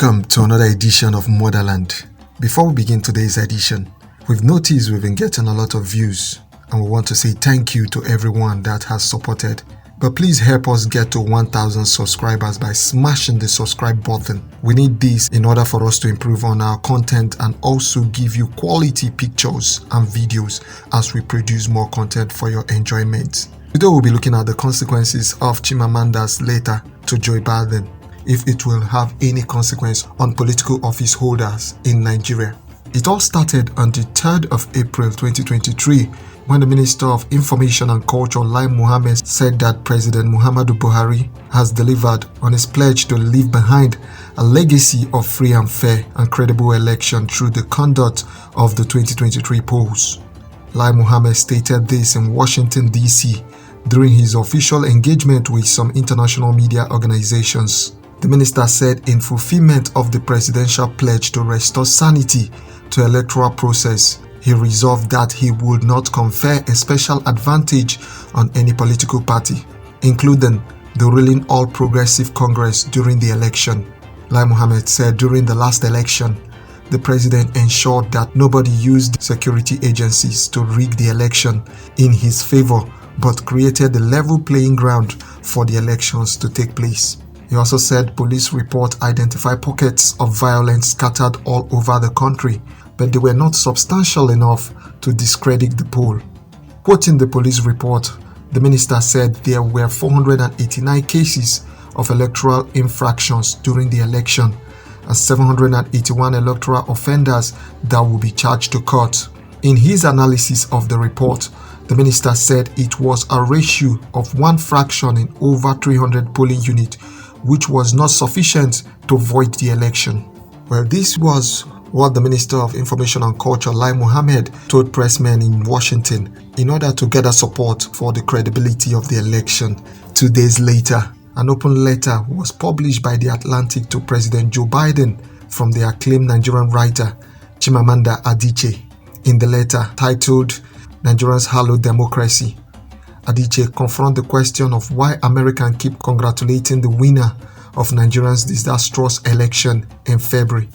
Welcome to another edition of Motherland. Before we begin today's edition, we've noticed we've been getting a lot of views and we want to say thank you to everyone that has supported. But please help us get to 1,000 subscribers by smashing the subscribe button. We need this in order for us to improve on our content and also give you quality pictures and videos as we produce more content for your enjoyment. Today we'll be looking at the consequences of Chimamand'S letter to Joe Biden, if it will have any consequence on political office holders in Nigeria. It all started on the 3rd of April 2023 when the Minister of Information and Culture, Lai Mohammed, said that President Muhammadu Buhari has delivered on his pledge to leave behind a legacy of free and fair and credible election through the conduct of the 2023 polls. Lai Mohammed stated this in Washington, D.C. during his official engagement with some international media organizations. The minister said in fulfillment of the presidential pledge to restore sanity to electoral process, he resolved that he would not confer a special advantage on any political party, including the ruling All Progressive Congress during the election. Lai Mohammed said during the last election, the president ensured that nobody used security agencies to rig the election in his favor, but created the level playing ground for the elections to take place. He also said police reports identify pockets of violence scattered all over the country, but they were not substantial enough to discredit the poll. Quoting the police report, the minister said there were 489 cases of electoral infractions during the election and 781 electoral offenders that will be charged to court. In his analysis of the report, the minister said it was a ratio of 1 fraction in over 300 polling units, which was not sufficient to void the election. Well, this was what the Minister of Information and Culture, Lai Mohammed, told pressmen in Washington in order to gather support for the credibility of the election. 2 days later, an open letter was published by The Atlantic to President Joe Biden from the acclaimed Nigerian writer Chimamanda Adichie. In the letter, titled Nigerians Hollow Democracy, Adichie confronted the question of why Americans keep congratulating the winner of Nigeria's disastrous election in February.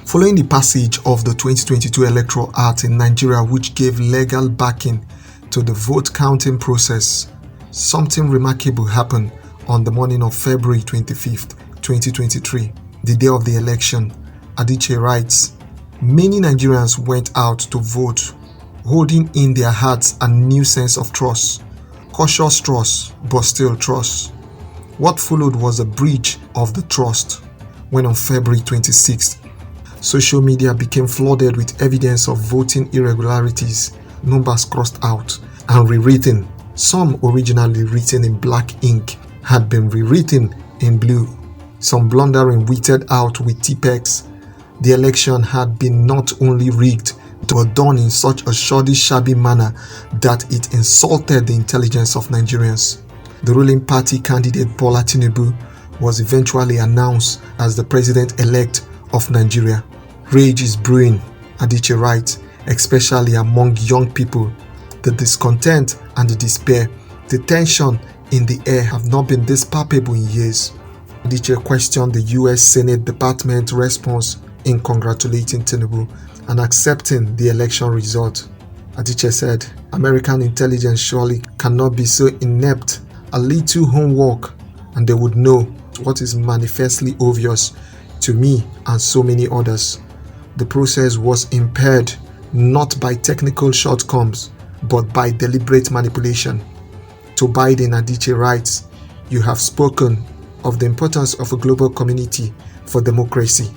Following the passage of the 2022 Electoral Act in Nigeria, which gave legal backing to the vote counting process, something remarkable happened on the morning of February 25th, 2023, the day of the election. Adichie writes, "Many Nigerians went out to vote, holding in their hearts a new sense of trust. Cautious trust, but still trust. What followed was a breach of the trust when on February 26th, social media became flooded with evidence of voting irregularities, numbers crossed out and rewritten. Some originally written in black ink had been rewritten in blue. Some blundering weeded out with Tipex. The election had been not only rigged, but done in such a shabby manner that it insulted the intelligence of Nigerians. The ruling party candidate Bola Tinubu was eventually announced as the president-elect of Nigeria. Rage is brewing," Adichie writes, "especially among young people. The discontent and the despair, the tension in the air have not been this palpable in years." Adichie questioned the US Senate Department response in congratulating Tinubu and accepting the election result. Adichie said, "American intelligence surely cannot be so inept. A little homework and they would know what is manifestly obvious to me and so many others. The process was impaired not by technical shortcomings, but by deliberate manipulation." To Biden, Adichie writes, "You have spoken of the importance of a global community for democracy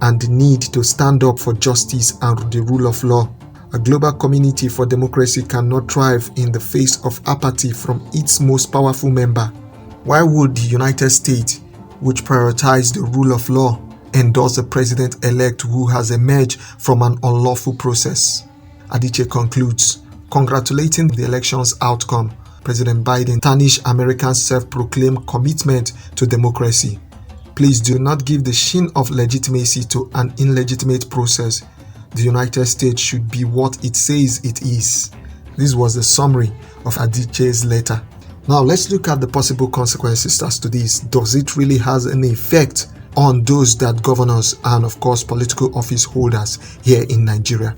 and the need to stand up for justice and the rule of law. A global community for democracy cannot thrive in the face of apathy from its most powerful member. Why would the United States, which prioritizes the rule of law, endorse a president-elect who has emerged from an unlawful process?" Adichie concludes, congratulating the election's outcome, President Biden tarnished America's self-proclaimed commitment to democracy. "Please do not give the sheen of legitimacy to an illegitimate process. The United States should be what it says it is." This was the summary of Adichie's letter. Now let's look at the possible consequences as to this. Does it really have an effect on those that governors and of course political office holders here in Nigeria.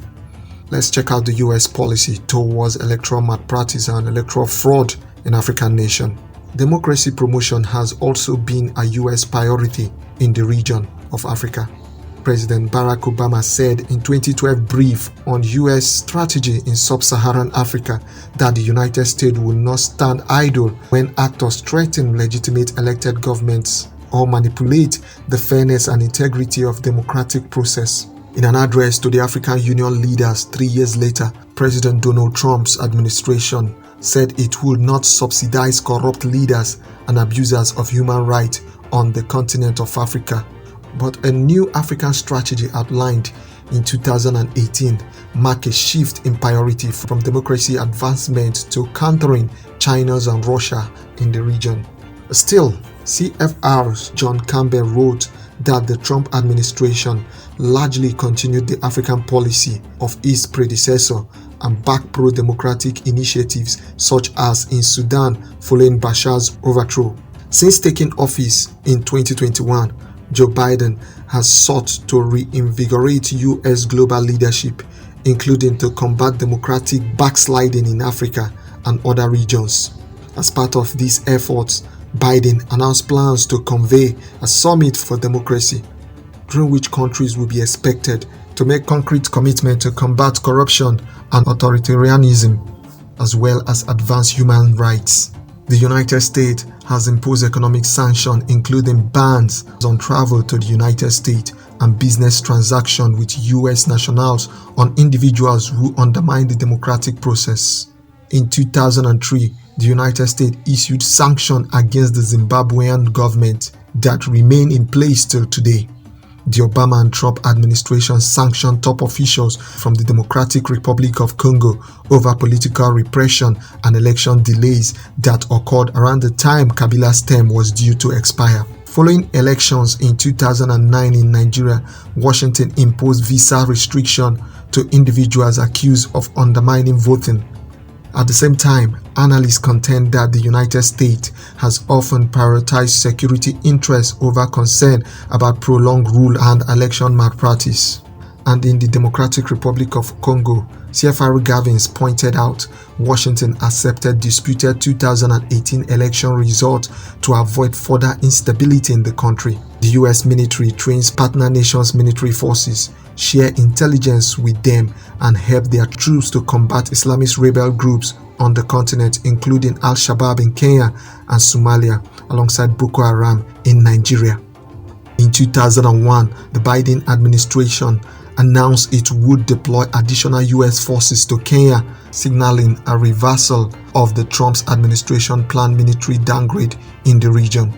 Let's check out the US policy towards electoral malpractice and electoral fraud in African nation. Democracy promotion has also been a US priority in the region of Africa. President Barack Obama said in 2012 brief on US strategy in sub-Saharan Africa that the United States will not stand idle when actors threaten legitimate elected governments or manipulate the fairness and integrity of democratic process. In an address to the African Union leaders 3 years later, President Donald Trump's administration said it would not subsidize corrupt leaders and abusers of human rights on the continent of Africa. But a new African strategy outlined in 2018 marked a shift in priority from democracy advancement to countering China's and Russia in the region. Still, CFR's John Campbell wrote that the Trump administration largely continued the African policy of its predecessor and backed pro-democratic initiatives such as in Sudan following Bashar's overthrow. Since taking office in 2021, Joe Biden has sought to reinvigorate U.S. global leadership, including to combat democratic backsliding in Africa and other regions. As part of these efforts, Biden announced plans to convene a summit for democracy, during which countries will be expected to make concrete commitment to combat corruption and authoritarianism, as well as advance human rights. The United States has imposed economic sanctions, including bans on travel to the United States and business transactions with U.S. nationals on individuals who undermine the democratic process. In 2003, the United States issued sanctions against the Zimbabwean government that remain in place till today. The Obama and Trump administration sanctioned top officials from the Democratic Republic of Congo over political repression and election delays that occurred around the time Kabila's term was due to expire. Following elections in 2009 in Nigeria, Washington imposed visa restriction to individuals accused of undermining voting. At the same time, analysts contend that the United States has often prioritized security interests over concern about prolonged rule and election malpractice. And in the Democratic Republic of Congo, CFR Gavins pointed out Washington accepted disputed 2018 election results to avoid further instability in the country. The US military trains partner nations' military forces, share intelligence with them, and help their troops to combat Islamist rebel groups on the continent, including Al-Shabaab in Kenya and Somalia, alongside Boko Haram in Nigeria. In 2001, the Biden administration announced it would deploy additional US forces to Kenya, signaling a reversal of the Trump's administration planned military downgrade in the region.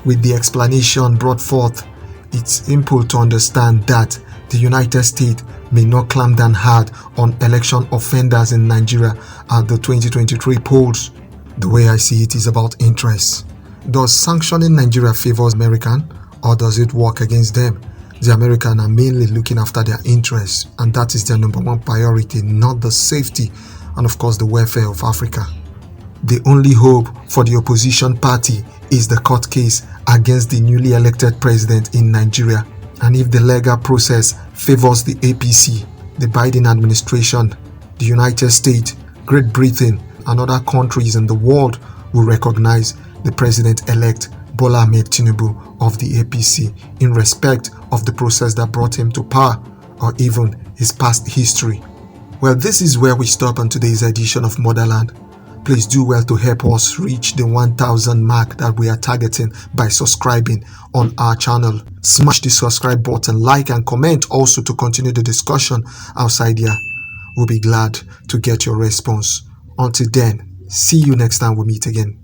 With the explanation brought forth, it's simple to understand that the United States may not clamp down hard on election offenders in Nigeria at the 2023 polls. The way I see it is about interest. Does sanctioning Nigeria favor American, or does it work against them? The Americans are mainly looking after their interests, and that is their number one priority, not the safety and of course the welfare of Africa. The only hope for the opposition party is the court case against the newly elected president in Nigeria. And if the legal process favors the APC, the Biden administration, the United States, Great Britain, and other countries in the world will recognize the president-elect Bola Ahmed Tinubu of the APC in respect of the process that brought him to power, or even his past history. Well, this is where we stop on today's edition of Motherland. Please do well to help us reach the 1,000 mark that we are targeting by subscribing on our channel. Smash the subscribe button, like and comment also to continue the discussion outside here. We'll be glad to get your response. Until then, see you next time we meet again.